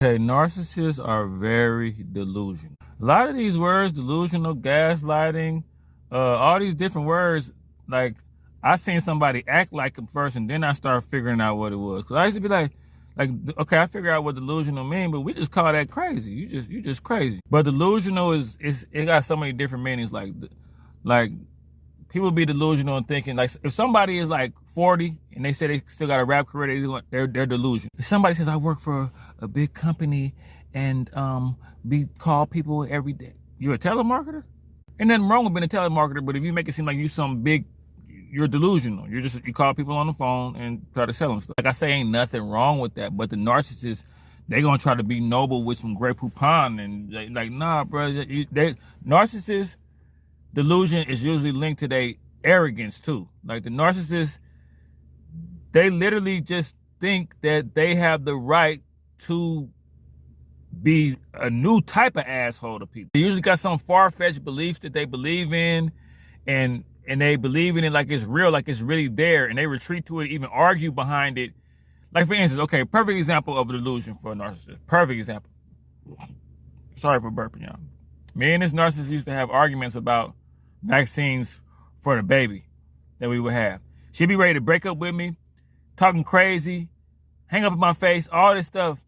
Hey, narcissists are very delusional. A lot of these words, delusional, gaslighting, all these different words, like I seen somebody act like them first and then I started figuring out what it was. Cause I used to be like, okay, I figure out what delusional mean, but we just call that crazy. You just crazy. But delusional is it got so many different meanings. Like people be delusional and thinking, like, if somebody is like 40 and they say they still got a rap career, they're delusional. If somebody says I work for a big company and call people every day, you're a telemarketer? Ain't nothing wrong with being a telemarketer, but if you make it seem like you some big, you're delusional. You call people on the phone and try to sell them stuff. Like I say, ain't nothing wrong with that, but the narcissists, they gonna try to be noble with some Grey Poupon and like, nah, bro. Narcissists, delusion is usually linked to their arrogance too. Like the narcissists, they literally just think that they have the right to be a new type of asshole to people. They usually got some far-fetched beliefs that they believe in, and they believe in it like it's real, like it's really there, and they retreat to it, even argue behind it. Like for instance, okay, perfect example of a delusion for a narcissist. Perfect example. Sorry for burping, y'all. Me and this narcissist used to have arguments about vaccines for the baby that we would have. She'd be ready to break up with me, talking crazy, hang up in my face, all this stuff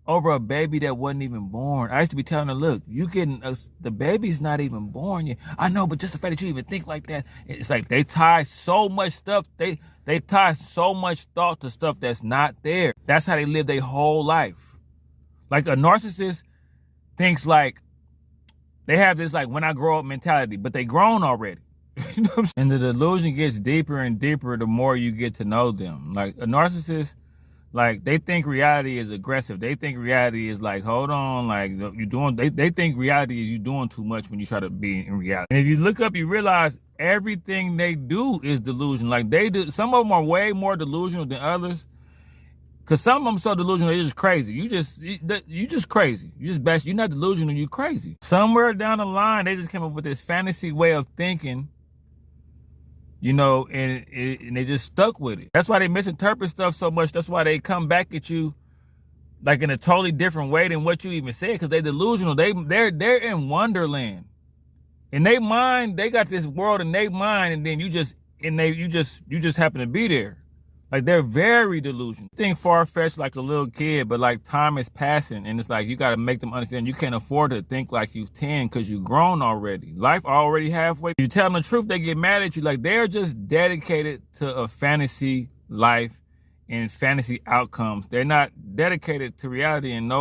over a baby that wasn't even born. I used to be telling her, look, the baby's not even born yet. I know, but just the fact that you even think like that, it's like they tie so much stuff, they tie so much thought to stuff that's not there. That's how they live their whole life. Like a narcissist thinks like, they have this like when I grow up mentality, but they grown already. You know what I'm saying? And the delusion gets deeper and deeper the more you get to know them. Like a narcissist, like they think reality is aggressive. They think reality is like, hold on, like they think reality is you doing too much when you try to be in reality. And if you look up, you realize everything they do is delusion. Like some of them are way more delusional than others. Cause some of them so delusional, they're just crazy. You just crazy. You're not delusional, you crazy. Somewhere down the line, they just came up with this fantasy way of thinking, you know, and they just stuck with it. That's why they misinterpret stuff so much. That's why they come back at you like in a totally different way than what you even said. Cause they delusional. They're in Wonderland. In their mind, they got this world in their mind, and then you just happen to be there. Like they're very delusional. Think far-fetched like a little kid, but like time is passing, and it's like you got to make them understand you can't afford to think like you 10 because you've grown already. Life already halfway. You tell them the truth, they get mad at you. Like they're just dedicated to a fantasy life and fantasy outcomes. They're not dedicated to reality and know